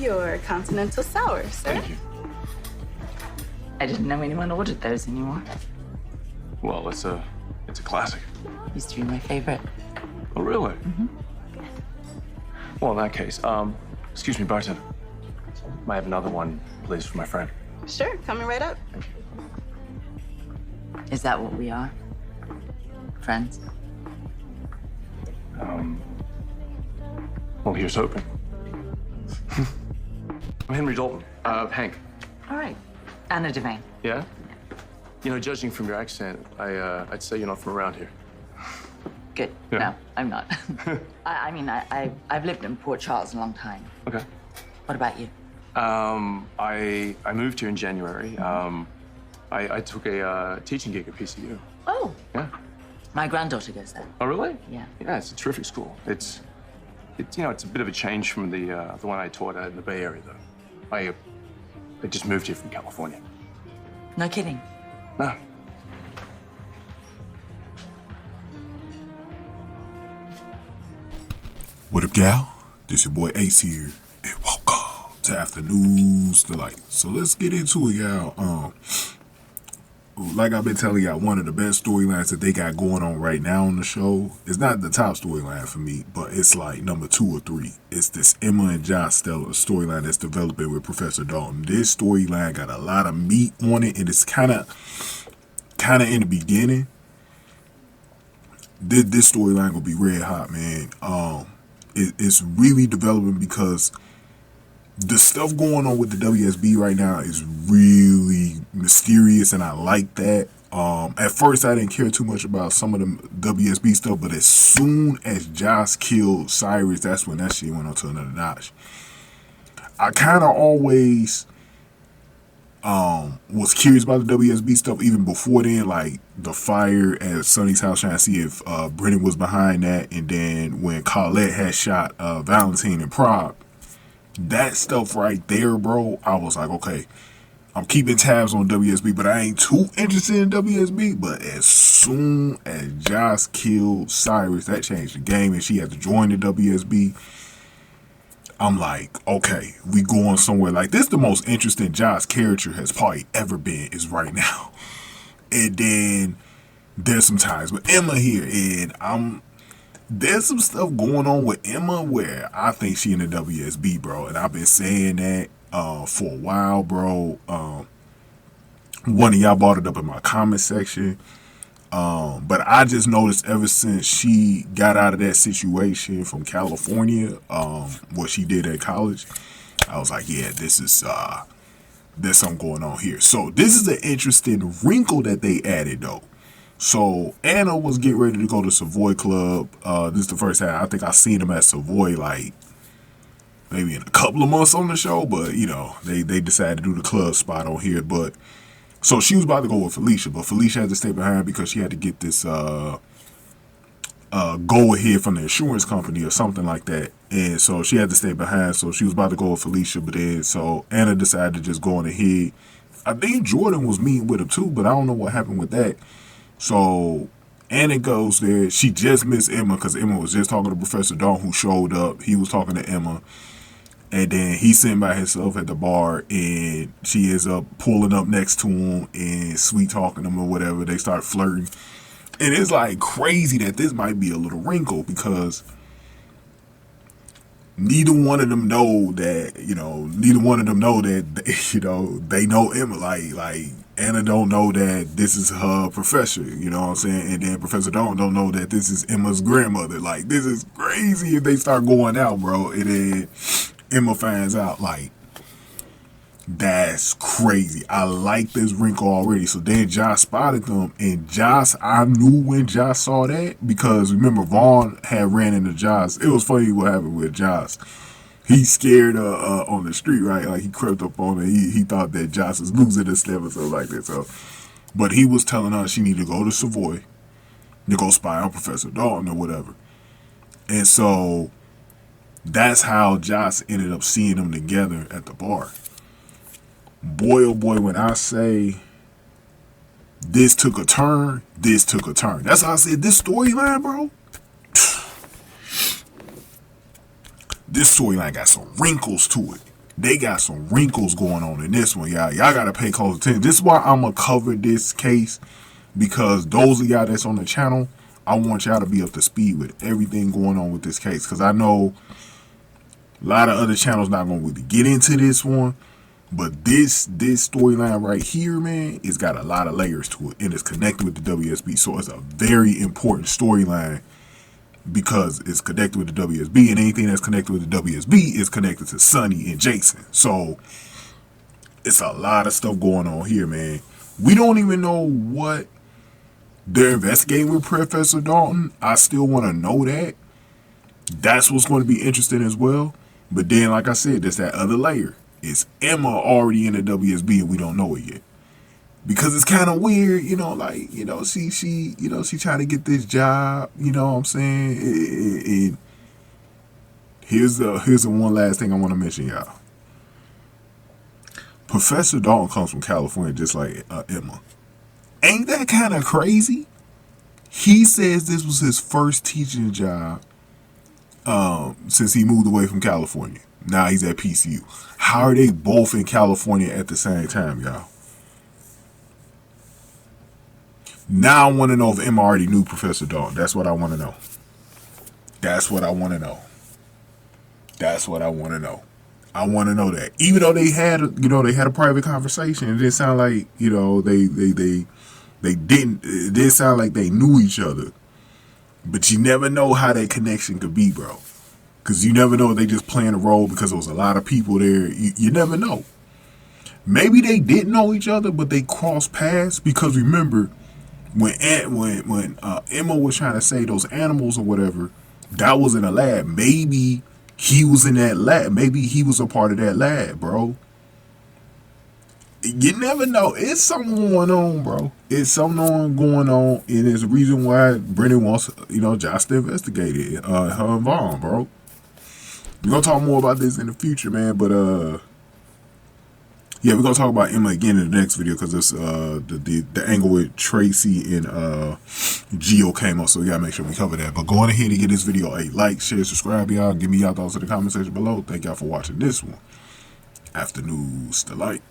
your continental sour, sir. Thank you. I didn't know anyone ordered those anymore. Well, it's a classic. Used to be my favorite. Oh, really? Mm-hmm. Well, in that case, excuse me, bartender. Might have another one, please, for my friend. Sure, coming right up. Is that what we are? Friends? Well, here's hoping. I'm Henry Dalton. Hank. All right. Anna Devane. Yeah? You know, judging from your accent, I'd say you're not from around here. Good. Yeah. No, I'm not. I've lived in Port Charles a long time. Okay. What about you? I moved here in January. I took a teaching gig at PCU. Oh. Yeah. My granddaughter goes there. Oh, really? Yeah. Yeah, it's a terrific school. It's you know, it's a bit of a change from the one I taught at in the Bay Area, though. I just moved here from California. No kidding. No. What up, gal? This your boy Ace here, and welcome to Afternoons Delight. So let's get into it, y'all. Like I've been telling y'all, one of the best storylines that they got going on right now on the show is not the top storyline for me, but it's like number 2 or 3. It's this Emma and Josh Stella storyline that's developing with Professor Dalton. This storyline got a lot of meat on it, and it's kind of in the beginning. This storyline gonna be red hot, man. It's really developing because the stuff going on with the WSB right now is really mysterious, and I like that. At first, I didn't care too much about some of the WSB stuff, but as soon as Josh killed Cyrus, that's when that shit went on to another notch. I kind of always was curious about the WSB stuff even before then, like the fire at Sonny's house, trying to see if Brennan was behind that, and then when Colette had shot Valentine in Prague. That stuff right there, bro, I was like, okay, I'm keeping tabs on WSB, but I ain't too interested in WSB. But as soon as Josh killed Cyrus, that changed the game, and she had to join the WSB. I'm like, okay, we going somewhere. Like, this the most interesting Josh character has probably ever been, is right now. And then there's some ties with Emma here, and there's some stuff going on with Emma where I think she in the WSB, bro. And I've been saying that for a while, bro. One of y'all brought it up in my comment section. But I just noticed ever since she got out of that situation from California, what she did at college, I was like, yeah, there's something going on here. So this is an interesting wrinkle that they added, though. So Anna was getting ready to go to Savoy Club. This is the first time I think I seen them at Savoy, like maybe in a couple of months on the show. But you know, they decided to do the club spot on here. But so she was about to go with Felicia, but Felicia had to stay behind because she had to get this go ahead from the insurance company or something like that. And so she had to stay behind. So she was about to go with Felicia, but then so Anna decided to just go on ahead. I think Jordan was meeting with him too, but I don't know what happened with that. So Anna goes there. She just missed Emma because Emma was just talking to Professor Dalton, who showed up. He was talking to Emma. And then he's sitting by himself at the bar, and she ends up pulling up next to him and sweet talking him or whatever. They start flirting. And it's like crazy that this might be a little wrinkle because neither one of them know that, they know Emma. Like Anna don't know that this is her professor, you know what I'm saying? And then Professor Dalton don't know that this is Emma's grandmother. Like, this is crazy if they start going out, bro. And then Emma finds out, like, that's crazy. I like this wrinkle already. So then Josh spotted them, and Josh, I knew when Josh saw that because remember Vaughn had ran into Josh. It was funny what happened with Josh. He scared on the street, right? Like he crept up on her. He thought that Josh was losing his step or something like that. So, but he was telling her she needed to go to Savoy to go spy on Professor Dalton or whatever. And so that's how Josh ended up seeing them together at the bar. Boy, oh boy, when I say this took a turn, this took a turn. That's how I said this storyline, bro. This storyline got some wrinkles to it. they got some wrinkles going on in this one, y'all. Y'all gotta pay close attention. This is why I'm gonna cover this case, because those of y'all that's on the channel, I want y'all to be up to speed with everything going on with this case, because I know a lot of other channels not gonna really get into this one, but this storyline right here, man, it's got a lot of layers to it, and it's connected with the WSB, so it's a very important storyline because it's connected with the WSB, and anything that's connected with the WSB is connected to Sonny and Jason. So it's a lot of stuff going on here, man. We don't even know what they're investigating with Professor Dalton. I still want to know that. That's what's going to be interesting as well. But then, like I said, there's that other layer. Is Emma already in the WSB and we don't know it yet? Because it's kind of weird, you know, like, you know, she trying to get this job, you know what I'm saying? And here's the one last thing I want to mention, y'all. Professor Dalton comes from California just like Emma. Ain't that kind of crazy? He says this was his first teaching job since he moved away from California. Now he's at PCU. How are they both in California at the same time, y'all? Now I want to know if Emma already knew Professor Dalton. That's what I want to know. That's what I want to know. That's what I want to know. I want to know that. Even though they had a private conversation, it didn't sound like, you know, they didn't. It did sound like they knew each other. But you never know how that connection could be, bro. Because you never know if they just playing a role because there was a lot of people there. You never know. Maybe they didn't know each other, but they crossed paths. Because remember, when Emma was trying to save those animals or whatever, that was in a lab. Maybe he was in that lab. Maybe he was a part of that lab, bro. You never know. It's something going on, bro. It's something going on, and there's a reason why Brennan wants, you know, Josh to investigate it. Her involved, bro. We're gonna talk more about this in the future, man. But yeah, we're gonna talk about Emma again in the next video because it's the angle with Tracy and Gio came up, so we gotta make sure we cover that. But go on ahead and give this video a like, share, subscribe, y'all. Give me y'all thoughts in the comment section below. Thank y'all for watching this one. After News Delight.